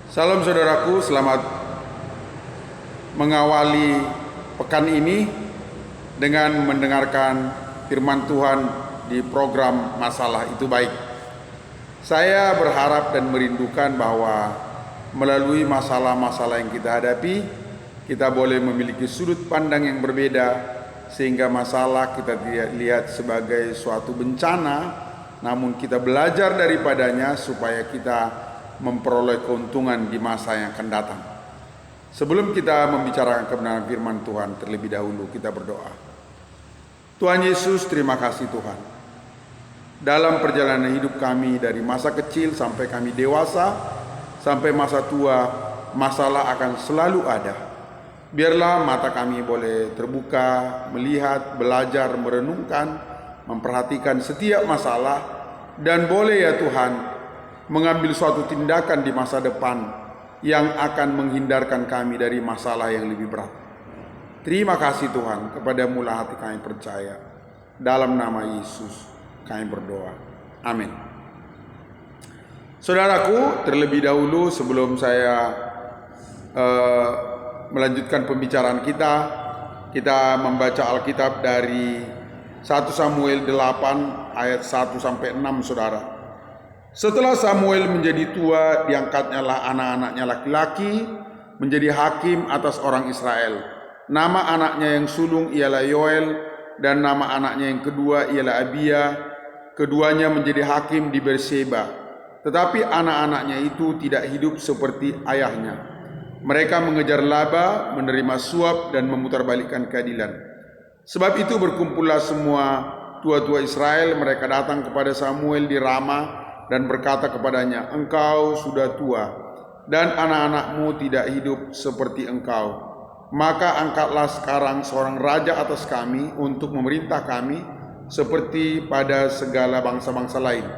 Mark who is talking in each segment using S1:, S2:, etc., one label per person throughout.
S1: Salam saudaraku, selamat mengawali pekan ini dengan mendengarkan firman Tuhan di program Masalah Itu Baik. Saya berharap dan merindukan bahwa melalui masalah-masalah yang kita hadapi, kita boleh memiliki sudut pandang yang berbeda, sehingga masalah kita tidak lihat sebagai suatu bencana, namun kita belajar daripadanya supaya kita memperoleh keuntungan di masa yang akan datang. Sebelum kita membicarakan kebenaran firman Tuhan, terlebih dahulu kita berdoa. Tuhan Yesus, terima kasih Tuhan. Dalam perjalanan hidup kami dari masa kecil sampai kami dewasa, sampai masa tua, masalah akan selalu ada. Biarlah mata kami boleh terbuka, melihat, belajar, merenungkan, memperhatikan setiap masalah, dan boleh ya Tuhan, mengambil suatu tindakan di masa depan yang akan menghindarkan kami dari masalah yang lebih berat. Terima kasih Tuhan, kepada mula hati kami percaya. Dalam nama Yesus kami berdoa. Amin. Saudaraku, terlebih dahulu sebelum saya melanjutkan pembicaraan kita membaca Alkitab dari 1 Samuel 8 ayat 1 sampai 6, saudara. Setelah Samuel menjadi tua, diangkatnya lah anak-anaknya laki-laki menjadi hakim atas orang Israel. Nama anaknya yang sulung ialah Yoel, dan nama anaknya yang kedua ialah Abia. Keduanya menjadi hakim di Berseba. Tetapi anak-anaknya itu tidak hidup seperti ayahnya. Mereka mengejar laba, menerima suap, dan memutarbalikkan keadilan. Sebab itu berkumpullah semua tua-tua Israel. Mereka datang kepada Samuel di Rama dan berkata kepadanya, "Engkau sudah tua, dan anak-anakmu tidak hidup seperti engkau. Maka angkatlah sekarang seorang raja atas kami untuk memerintah kami seperti pada segala bangsa-bangsa lain."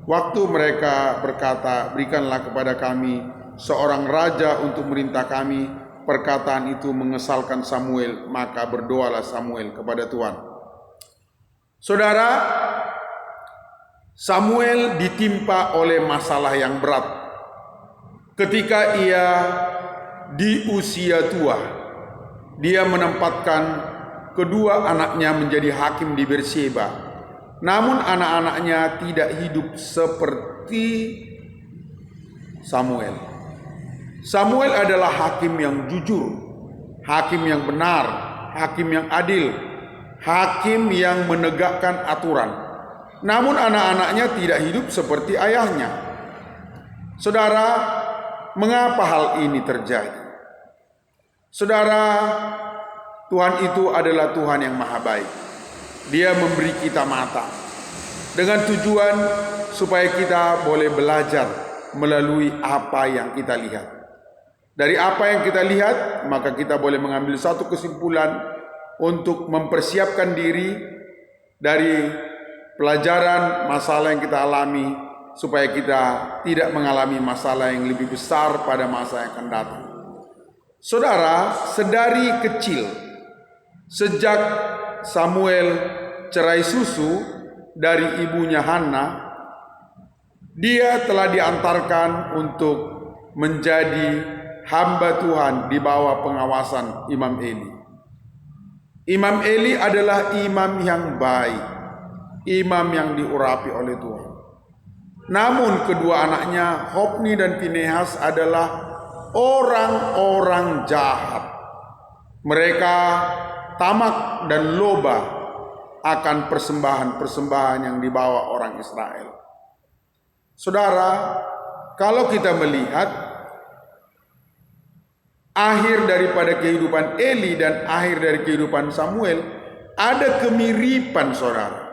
S1: Waktu mereka berkata, "Berikanlah kepada kami seorang raja untuk memerintah kami," perkataan itu mengesalkan Samuel, maka berdoalah Samuel kepada Tuhan. Saudara, Samuel ditimpa oleh masalah yang berat ketika ia di usia tua. Dia menempatkan kedua anaknya menjadi hakim di Berseba. Namun anak-anaknya tidak hidup seperti Samuel. Samuel adalah hakim yang jujur, hakim yang benar, hakim yang adil, hakim yang menegakkan aturan. Namun anak-anaknya tidak hidup seperti ayahnya. Saudara, mengapa hal ini terjadi? Saudara, Tuhan itu adalah Tuhan yang maha baik. Dia memberi kita mata dengan tujuan supaya kita boleh belajar melalui apa yang kita lihat. Dari apa yang kita lihat, maka kita boleh mengambil satu kesimpulan untuk mempersiapkan diri dari pelajaran masalah yang kita alami, supaya kita tidak mengalami masalah yang lebih besar pada masa yang akan datang. Saudara, sedari kecil, sejak Samuel cerai susu dari ibunya Hana, dia telah diantarkan untuk menjadi hamba Tuhan di bawah pengawasan Imam Eli. Imam Eli adalah imam yang baik, imam yang diurapi oleh Tuhan. Namun kedua anaknya, Hofni dan Pinehas, adalah orang-orang jahat. Mereka tamak dan loba akan persembahan-persembahan yang dibawa orang Israel. Saudara, kalau kita melihat akhir daripada kehidupan Eli dan akhir dari kehidupan Samuel, ada kemiripan, saudara.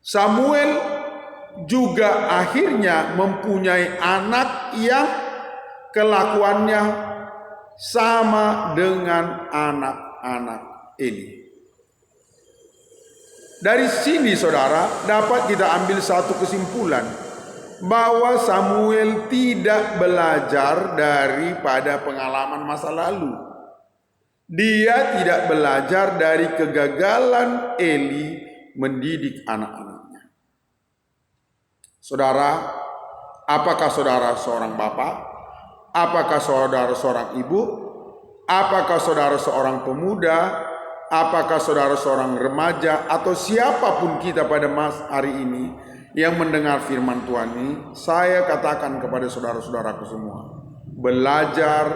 S1: Samuel juga akhirnya mempunyai anak yang kelakuannya sama dengan anak-anak Eli. Dari sini, saudara, dapat kita ambil satu kesimpulan bahwa Samuel tidak belajar daripada pengalaman masa lalu. Dia tidak belajar dari kegagalan Eli mendidik anak-anaknya. Saudara, Apakah saudara seorang bapak? Apakah saudara seorang ibu? Apakah saudara seorang pemuda? Apakah saudara seorang remaja? Atau siapapun kita pada hari ini yang mendengar firman Tuhan ini, saya katakan kepada saudara-saudaraku semua, belajar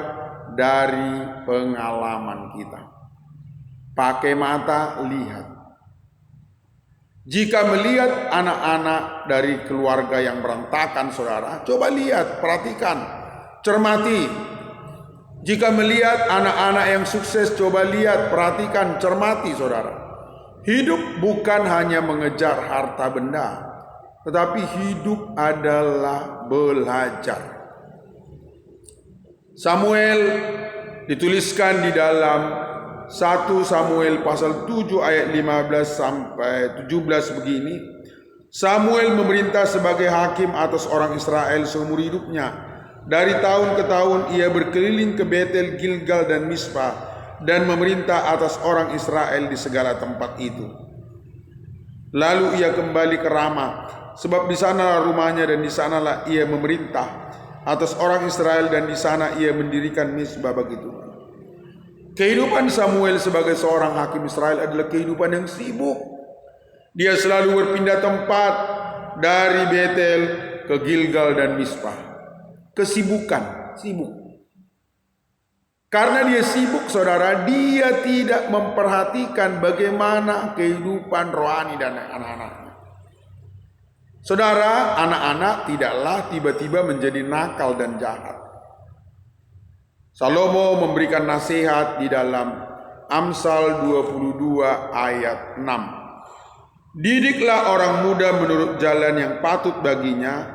S1: dari pengalaman kita. Pakai mata, lihat. Jika melihat anak-anak dari keluarga yang berantakan, saudara, coba lihat, perhatikan, cermati. Jika melihat anak-anak yang sukses, coba lihat, perhatikan, cermati, saudara. Hidup bukan hanya mengejar harta benda, tetapi hidup adalah belajar. Samuel dituliskan di dalam 1 Samuel pasal 7 ayat 15 sampai 17 begini. Samuel memerintah sebagai hakim atas orang Israel seumur hidupnya. Dari tahun ke tahun ia berkeliling ke Betel, Gilgal dan Mispa dan memerintah atas orang Israel di segala tempat itu. Lalu ia kembali ke Rama, sebab di sanalah rumahnya dan di sanalah ia memerintah atas orang Israel dan di sana ia mendirikan Misbah bagi Tuhan. Kehidupan Samuel sebagai seorang hakim Israel adalah kehidupan yang sibuk. Dia selalu berpindah tempat dari Betel ke Gilgal dan Mispa. Kesibukan, sibuk. Karena dia sibuk, saudara, dia tidak memperhatikan bagaimana kehidupan rohani dan anak-anaknya. Saudara, anak-anak tidaklah tiba-tiba menjadi nakal dan jahat. Salomo memberikan nasihat di dalam Amsal 22 ayat 6. Didiklah orang muda menurut jalan yang patut baginya,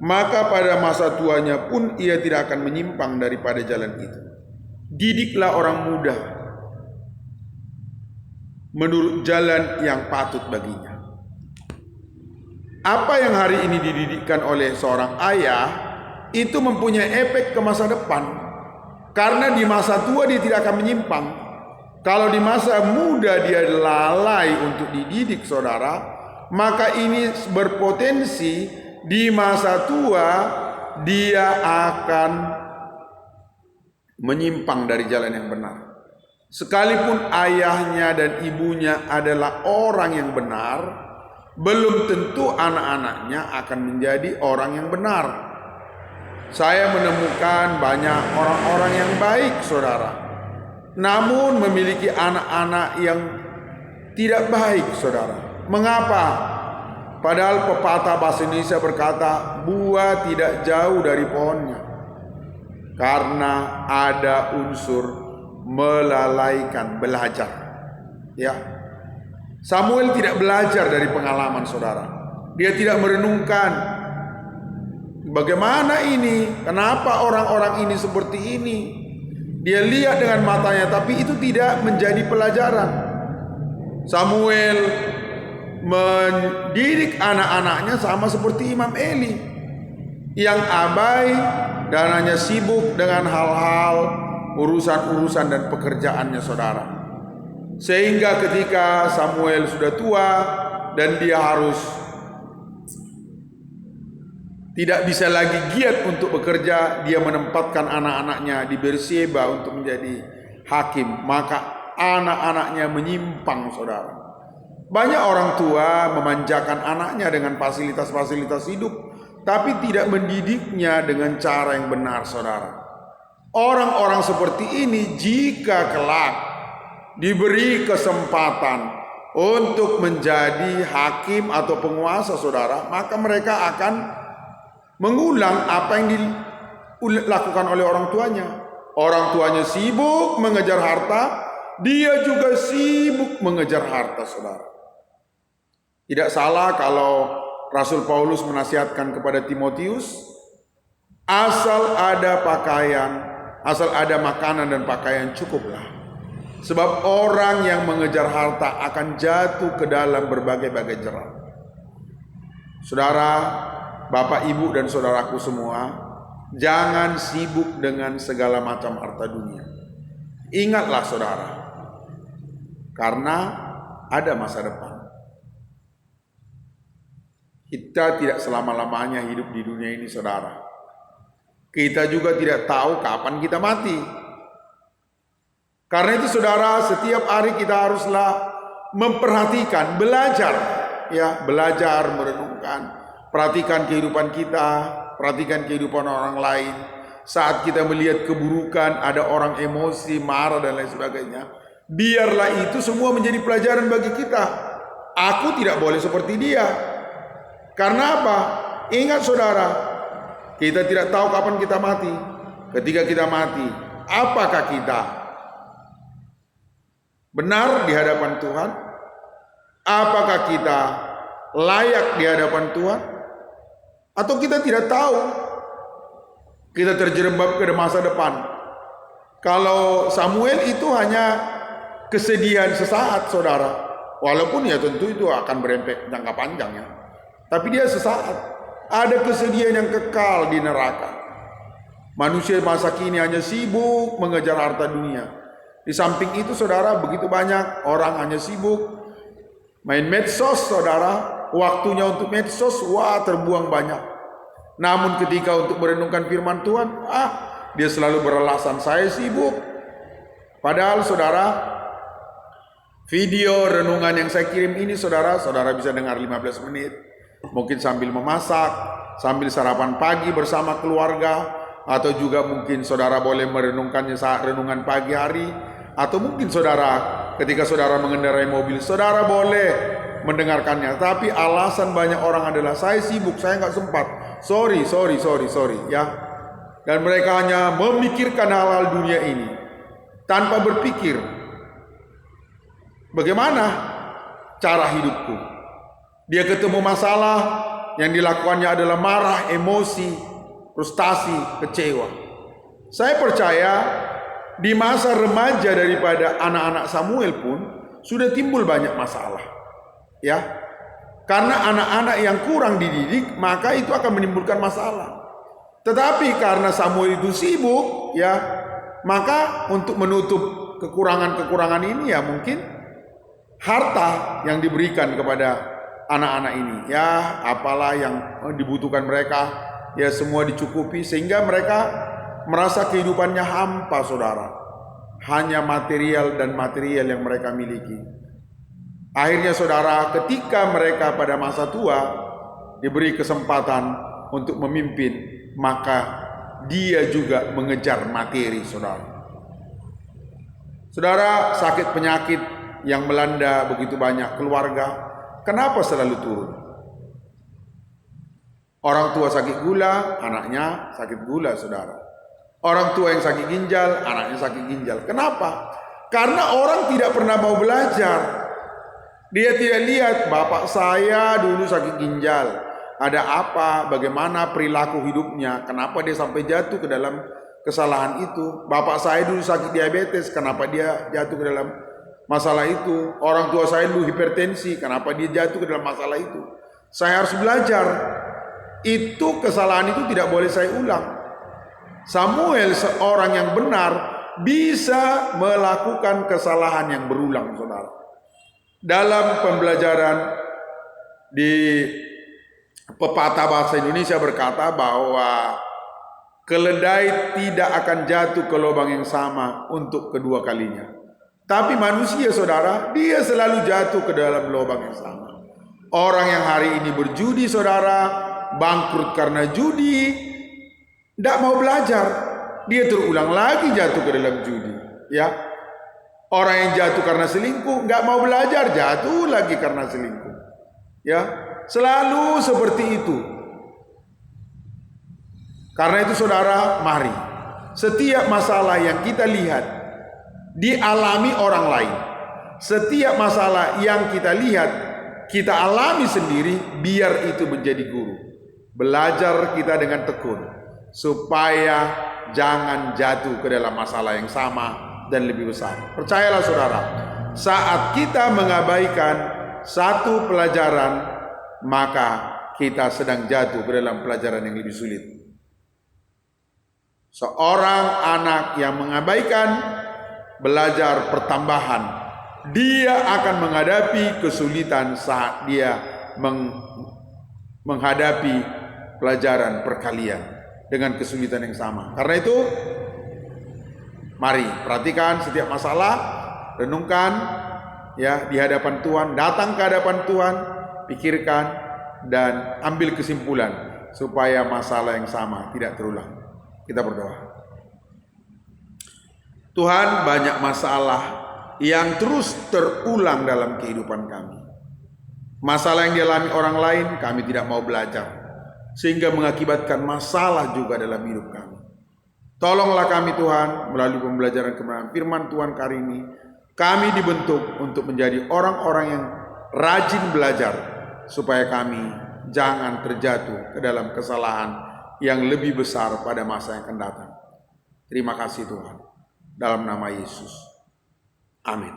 S1: maka pada masa tuanya pun ia tidak akan menyimpang daripada jalan itu. Didiklah orang muda menurut jalan yang patut baginya. Apa yang hari ini dididikkan oleh seorang ayah itu mempunyai efek ke masa depan. Karena di masa tua dia tidak akan menyimpang. Kalau di masa muda dia lalai untuk dididik, saudara, maka ini berpotensi di masa tua dia akan menyimpang dari jalan yang benar. Sekalipun ayahnya dan ibunya adalah orang yang benar, belum tentu anak-anaknya akan menjadi orang yang benar. Saya menemukan banyak orang-orang yang baik, saudara, namun memiliki anak-anak yang tidak baik, saudara. Mengapa? Padahal pepatah bahasa Indonesia berkata, buah tidak jauh dari pohonnya. Karena ada unsur melalaikan, belajar. Ya, Samuel tidak belajar dari pengalaman, saudara. Dia tidak merenungkan bagaimana ini, kenapa orang-orang ini seperti ini. Dia lihat dengan matanya, tapi itu tidak menjadi pelajaran. Samuel mendidik anak-anaknya sama seperti Imam Eli, yang abai dan hanya sibuk dengan hal-hal urusan-urusan dan pekerjaannya, saudara. Sehingga ketika Samuel sudah tua dan dia harus tidak bisa lagi giat untuk bekerja, dia menempatkan anak-anaknya di Berseba untuk menjadi hakim. Maka anak-anaknya menyimpang, saudara. Banyak orang tua memanjakan anaknya dengan fasilitas-fasilitas hidup, tapi tidak mendidiknya dengan cara yang benar, saudara. Orang-orang seperti ini jika kelak diberi kesempatan untuk menjadi hakim atau penguasa, saudara, maka mereka akan mengulang apa yang dilakukan oleh orang tuanya. Orang tuanya sibuk mengejar harta, dia juga sibuk mengejar harta, saudara. Tidak salah kalau Rasul Paulus menasihatkan kepada Timotius, asal ada pakaian, asal ada makanan dan pakaian cukuplah. Sebab orang yang mengejar harta akan jatuh ke dalam berbagai-bagai jerat. Saudara, Bapak, Ibu, dan saudaraku semua, jangan sibuk dengan segala macam harta dunia. Ingatlah, saudara, karena ada masa depan. Kita tidak selama-lamanya hidup di dunia ini, saudara. Kita juga tidak tahu kapan kita mati. Karena itu saudara, setiap hari kita haruslah memperhatikan, belajar, ya, belajar, merenungkan, perhatikan kehidupan kita, perhatikan kehidupan orang lain. Saat kita melihat keburukan, ada orang emosi, marah dan lain sebagainya, biarlah itu semua menjadi pelajaran bagi kita. Aku tidak boleh seperti dia. Karena apa? Ingat saudara, kita tidak tahu kapan kita mati. Ketika kita mati, apakah kita benar di hadapan Tuhan? Apakah kita layak di hadapan Tuhan? Atau kita tidak tahu? Kita terjerembab ke masa depan. Kalau Samuel itu hanya kesedihan sesaat, saudara. Walaupun ya tentu itu akan berefek jangka panjang ya. Tapi dia sesaat. Ada kesedihan yang kekal di neraka. Manusia masa kini hanya sibuk mengejar harta dunia. Di samping itu saudara, begitu banyak orang hanya sibuk main medsos, saudara. Waktunya untuk medsos, wah, terbuang banyak. Namun ketika untuk merenungkan firman Tuhan, dia selalu beralasan, saya sibuk. Padahal saudara, video renungan yang saya kirim ini saudara bisa dengar 15 menit. Mungkin sambil memasak, sambil sarapan pagi bersama keluarga, atau juga mungkin saudara boleh merenungkannya saat renungan pagi hari, atau mungkin saudara ketika saudara mengendarai mobil, saudara boleh mendengarkannya. Tapi alasan banyak orang adalah saya sibuk, saya nggak sempat. Sorry ya. Dan mereka hanya memikirkan hal-hal dunia ini tanpa berpikir bagaimana cara hidupku. Dia ketemu masalah, yang dilakukannya adalah marah, emosi, frustasi, kecewa. Saya percaya di masa remaja daripada anak-anak Samuel pun sudah timbul banyak masalah. Ya. Karena anak-anak yang kurang dididik, maka itu akan menimbulkan masalah. Tetapi karena Samuel itu sibuk, ya, maka untuk menutup kekurangan-kekurangan ini ya mungkin harta yang diberikan kepada anak-anak ini, ya, apalah yang dibutuhkan mereka, ya semua dicukupi sehingga mereka merasa kehidupannya hampa, saudara. Hanya material dan material yang mereka miliki. Akhirnya saudara, ketika mereka pada masa tua diberi kesempatan untuk memimpin, maka dia juga mengejar materi, saudara. Saudara, sakit penyakit yang melanda begitu banyak keluarga, kenapa selalu turun? Orang tua sakit gula, anaknya sakit gula, saudara. Orang tua yang sakit ginjal, anaknya sakit ginjal. Kenapa? Karena orang tidak pernah mau belajar. Dia tidak lihat, bapak saya dulu sakit ginjal. Ada apa? Bagaimana perilaku hidupnya? Kenapa dia sampai jatuh ke dalam kesalahan itu? Bapak saya dulu sakit diabetes. Kenapa dia jatuh ke dalam masalah itu? Orang tua saya dulu hipertensi. Kenapa dia jatuh ke dalam masalah itu? Saya harus belajar. Itu kesalahan itu tidak boleh saya ulang. Samuel, seorang yang benar, bisa melakukan kesalahan yang berulang, saudara. Dalam pembelajaran di pepatah bahasa Indonesia berkata bahwa keledai tidak akan jatuh ke lubang yang sama untuk kedua kalinya. Tapi manusia, saudara, dia selalu jatuh ke dalam lubang yang sama. Orang yang hari ini berjudi, saudara, bangkrut karena judi, tidak mau belajar, dia terulang lagi jatuh ke dalam judi, ya. Orang yang jatuh karena selingkuh, nggak mau belajar, jatuh lagi karena selingkuh. Ya, selalu seperti itu. Karena itu saudara, mari setiap masalah yang kita lihat dialami orang lain, setiap masalah yang kita lihat kita alami sendiri, biar itu menjadi guru. Belajar kita dengan tekun supaya jangan jatuh ke dalam masalah yang sama dan lebih besar. Percayalah saudara, saat kita mengabaikan satu pelajaran, maka kita sedang jatuh ke dalam pelajaran yang lebih sulit. Seorang anak yang mengabaikan belajar pertambahan, dia akan menghadapi kesulitan saat dia menghadapi pelajaran perkalian dengan kesulitan yang sama. Karena itu, mari perhatikan setiap masalah, renungkan ya di hadapan Tuhan, datang ke hadapan Tuhan, pikirkan dan ambil kesimpulan supaya masalah yang sama tidak terulang. Kita berdoa. Tuhan, banyak masalah yang terus terulang dalam kehidupan kami. Masalah yang dialami orang lain kami tidak mau belajar, sehingga mengakibatkan masalah juga dalam hidup kami. Tolonglah kami Tuhan, melalui pembelajaran kebenaran firman Tuhan kali ini, kami dibentuk untuk menjadi orang-orang yang rajin belajar, supaya kami jangan terjatuh ke dalam kesalahan yang lebih besar pada masa yang akan datang. Terima kasih Tuhan, dalam nama Yesus. Amin.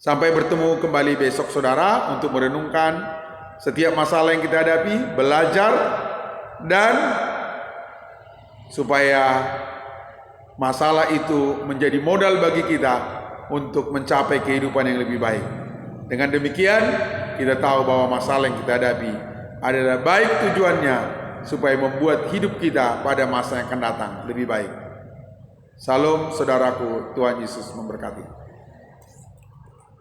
S1: Sampai bertemu kembali besok saudara, untuk merenungkan setiap masalah yang kita hadapi, belajar, dan supaya masalah itu menjadi modal bagi kita untuk mencapai kehidupan yang lebih baik. Dengan demikian, kita tahu bahwa masalah yang kita hadapi adalah baik tujuannya supaya membuat hidup kita pada masa yang akan datang lebih baik. Salam saudaraku, Tuhan Yesus memberkati.